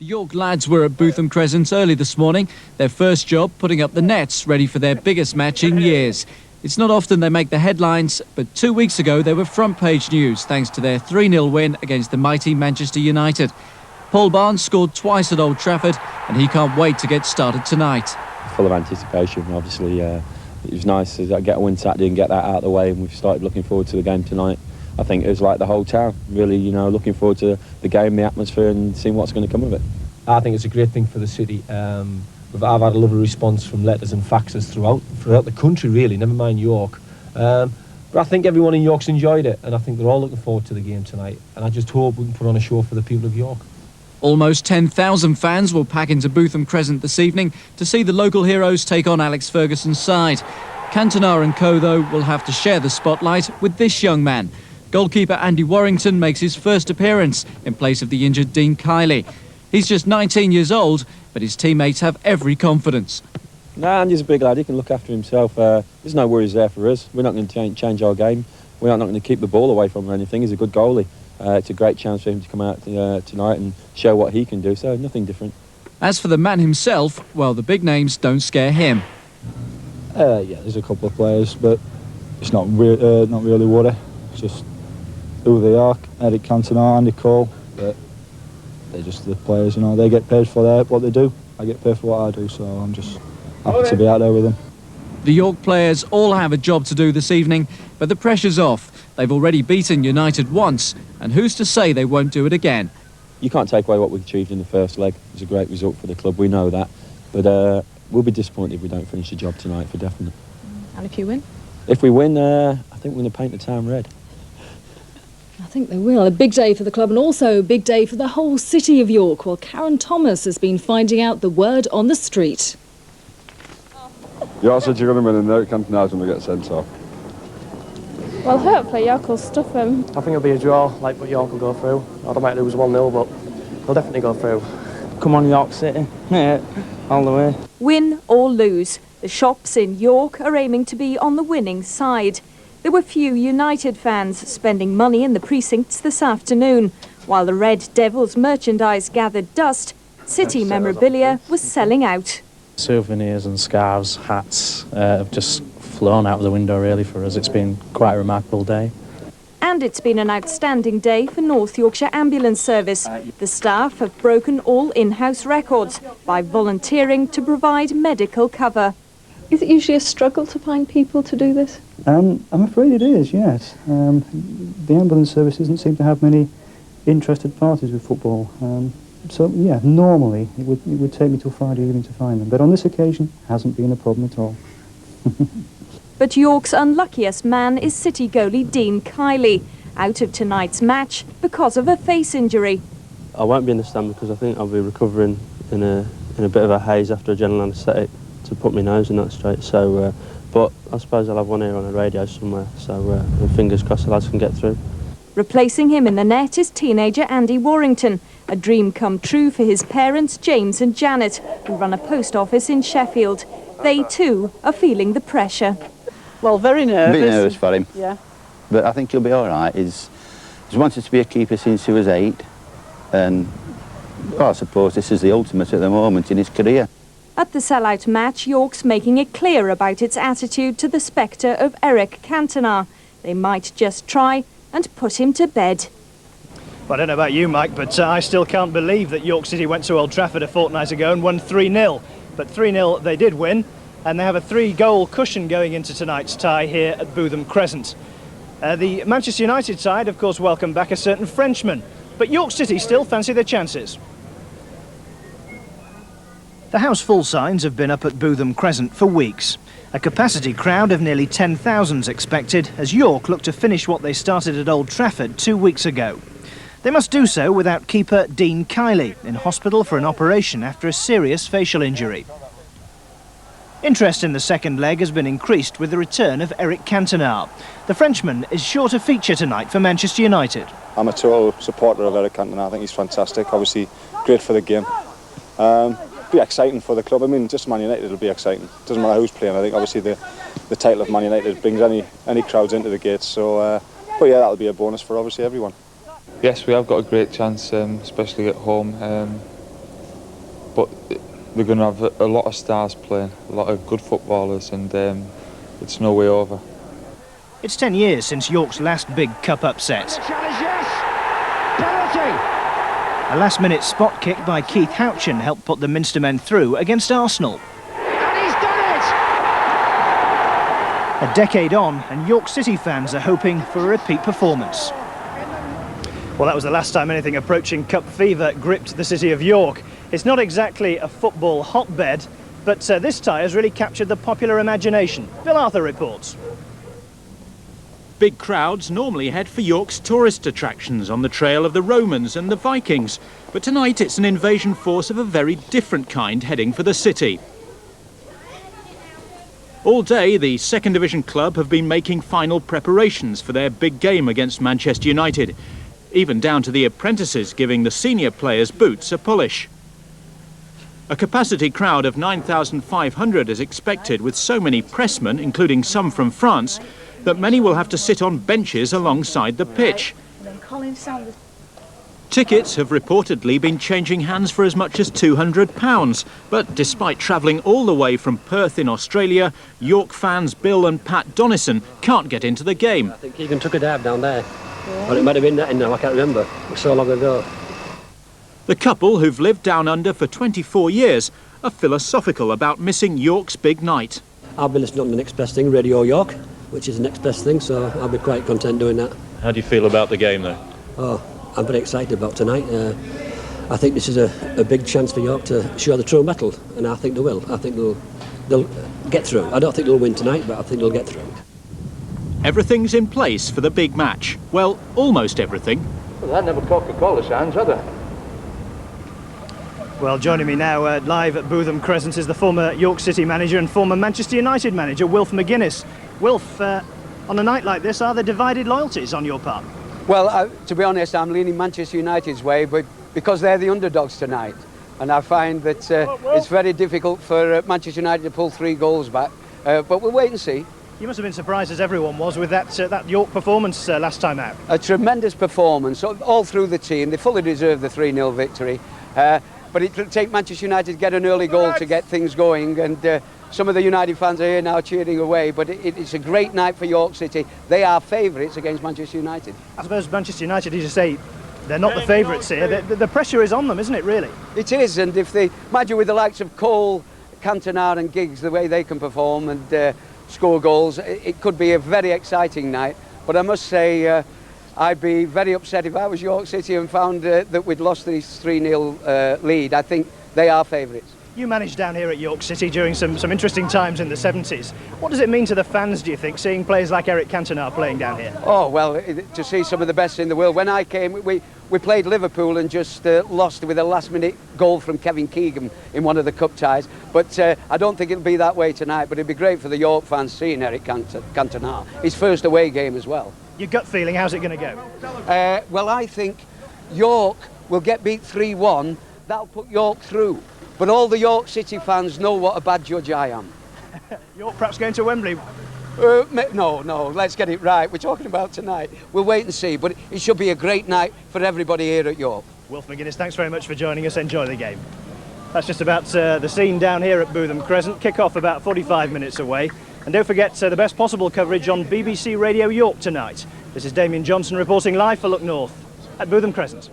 The York lads were at Bootham Crescent early this morning. Their first job, putting up the nets, ready for their biggest match in years. It's not often they make the headlines, but 2 weeks ago they were front-page news thanks to their 3-0 win against the mighty Manchester United. Paul Barnes scored twice at Old Trafford, and he can't wait to get started tonight. Full of anticipation, obviously. It was nice to get a win Saturday and get that out of the way, and we've started looking forward to the game tonight. I think it was like the whole town, really, looking forward to the game, the atmosphere, and seeing what's going to come of it. I think it's a great thing for the city. I've had a lovely response from letters and faxes throughout the country, really, never mind York. But I think everyone in York's enjoyed it, and I think they're all looking forward to the game tonight. And I just hope we can put on a show for the people of York. Almost 10,000 fans will pack into Bootham Crescent this evening to see the local heroes take on Alex Ferguson's side. Cantona and co, though, will have to share the spotlight with this young man. Goalkeeper Andy Warrington makes his first appearance in place of the injured Dean Kiely. He's just 19 years old, but his teammates have every confidence. Nah, Andy's a big lad, he can look after himself. There's no worries there for us. We're not going to change our game. We're not going to keep the ball away from him or anything. He's a good goalie. It's a great chance for him to come out tonight and show what he can do, so nothing different. As for the man himself, well, the big names don't scare him. Yeah, there's a couple of players, but it's not really worry. It's just who they are. Eric Cantona, Andy Cole, but they're just the players, they get paid for what they do. I get paid for what I do, so I'm just happy to be out there with them. The York players all have a job to do this evening, but the pressure's off. They've already beaten United once, and who's to say they won't do it again? You can't take away what we achieved in the first leg. It was a great result for the club, we know that. But we'll be disappointed if we don't finish the job tonight, for definite. And if you win? If we win, I think we're going to paint the town red. I think they will. A big day for the club and also a big day for the whole city of York. Well, Karen Thomas has been finding out the word on the street. York said you're going to win and Eric Cantona's going to get sent off. Well, hopefully York will stuff him. I think it'll be a draw, but York will go through. I might lose 1-0, but they'll definitely go through. Come on, York City. Yeah, all the way. Win or lose, the shops in York are aiming to be on the winning side. There were few United fans spending money in the precincts this afternoon. While the Red Devils merchandise gathered dust, city memorabilia was selling out. Souvenirs and scarves, hats have just flown out of the window really for us. It's been quite a remarkable day. And it's been an outstanding day for North Yorkshire Ambulance Service. The staff have broken all in-house records by volunteering to provide medical cover. Is it usually a struggle to find people to do this? I'm afraid it is, yes. The ambulance service doesn't seem to have many interested parties with football. So, yeah, normally it would take me till Friday evening to find them. But on this occasion, hasn't been a problem at all. But York's unluckiest man is City goalie Dean Kiely, out of tonight's match because of a face injury. I won't be in the stand because I think I'll be recovering in a bit of a haze after a general anaesthetic to put my nose in that straight. So, but I suppose I'll have one ear on a radio somewhere. So, fingers crossed the lads can get through. Replacing him in the net is teenager Andy Warrington, a dream come true for his parents James and Janet, who run a post office in Sheffield. They too are feeling the pressure. Well, very nervous. A bit nervous for him. Yeah. But I think he'll be all right. He's wanted to be a keeper since he was 8. And well, I suppose this is the ultimate at the moment in his career. At the sellout match, York's making it clear about its attitude to the spectre of Eric Cantona. They might just try and put him to bed. Well, I don't know about you, Mike, but I still can't believe that York City went to Old Trafford a fortnight ago and won 3-0. But 3-0 they did win. And they have a 3-goal cushion going into tonight's tie here at Bootham Crescent. The Manchester United side, of course, welcomed back a certain Frenchman, but York City still fancy their chances. The house full signs have been up at Bootham Crescent for weeks. A capacity crowd of nearly 10,000 expected as York look to finish what they started at Old Trafford 2 weeks ago. They must do so without keeper Dean Kiely, in hospital for an operation after a serious facial injury. Interest in the second leg has been increased with the return of Eric Cantona. The Frenchman is sure to feature tonight for Manchester United. I'm a total supporter of Eric Cantona. I think he's fantastic. Obviously, great for the game. Be exciting for the club. I mean, just Man United will be exciting. Doesn't matter who's playing. I think obviously the title of Man United brings any crowds into the gates. So, but yeah, that'll be a bonus for obviously everyone. Yes, we have got a great chance, especially at home. but we're going to have a lot of stars playing, a lot of good footballers, and it's no way over. It's 10 years since York's last big cup upset. A last-minute spot kick by Keith Howden helped put the Minster men through against Arsenal. And he's done it! A decade on, and York City fans are hoping for a repeat performance. Well, that was the last time anything approaching cup fever gripped the city of York. It's not exactly a football hotbed, but this tie has really captured the popular imagination. Bill Arthur reports. Big crowds normally head for York's tourist attractions on the trail of the Romans and the Vikings, but tonight it's an invasion force of a very different kind heading for the city. All day, the second division club have been making final preparations for their big game against Manchester United, even down to the apprentices giving the senior players' boots a polish. A capacity crowd of 9,500 is expected, with so many pressmen, including some from France, that many will have to sit on benches alongside the pitch. Tickets have reportedly been changing hands for as much as £200, but despite travelling all the way from Perth in Australia, York fans Bill and Pat Donnison can't get into the game. I think Keegan took a dive down there, or it might have been that now, I can't remember, it was so long ago. The couple, who've lived down under for 24 years, are philosophical about missing York's big night. I'll be listening to the next best thing, Radio York, which is the next best thing, so I'll be quite content doing that. How do you feel about the game, though? Oh, I'm very excited about tonight. I think this is a big chance for York to show the true mettle, and I think they will. I think they'll get through. I don't think they'll win tonight, but I think they'll get through. Everything's in place for the big match. Well, almost everything. Well, they never Coca-Cola signs, are they? Well, joining me now live at Bootham Crescent is the former York City manager and former Manchester United manager, Wilf McGuinness. Wilf, on a night like this, are there divided loyalties on your part? Well, to be honest, I'm leaning Manchester United's way, but because they're the underdogs tonight. And I find that it's very difficult for Manchester United to pull 3 goals back. But we'll wait and see. You must have been surprised, as everyone was, with that York performance last time out. A tremendous performance all through the team. They fully deserve the 3-0 victory. But it'll take Manchester United to get an early goal to get things going, and some of the United fans are here now cheering away, but it's a great night for York City. They are favourites against Manchester United. I suppose Manchester United, as you say, they're not the favourites here. The pressure is on them, isn't it, really? It is, and if they, imagine with the likes of Cole, Cantona and Giggs, the way they can perform and score goals, it could be a very exciting night. But I must say, I'd be very upset if I was York City and found that we'd lost this 3-0 lead. I think they are favourites. You managed down here at York City during some interesting times in the 70s. What does it mean to the fans, do you think, seeing players like Eric Cantona playing down here? Oh, well, to see some of the best in the world. When I came, we played Liverpool and just lost with a last-minute goal from Kevin Keegan in one of the cup ties. But I don't think it'll be that way tonight, but it'd be great for the York fans seeing Eric Cantona. His first away game as well. Your gut feeling, how's it going to go? Well, I think York will get beat 3-1. That'll put York through. But all the York City fans know what a bad judge I am. York perhaps going to Wembley? No, let's get it right. We're talking about tonight. We'll wait and see, but it should be a great night for everybody here at York. Wilf McGuinness, thanks very much for joining us. Enjoy the game. That's just about the scene down here at Bootham Crescent. Kick-off about 45 minutes away. And don't forget the best possible coverage on BBC Radio York tonight. This is Damien Johnson reporting live for Look North at Bootham Crescent.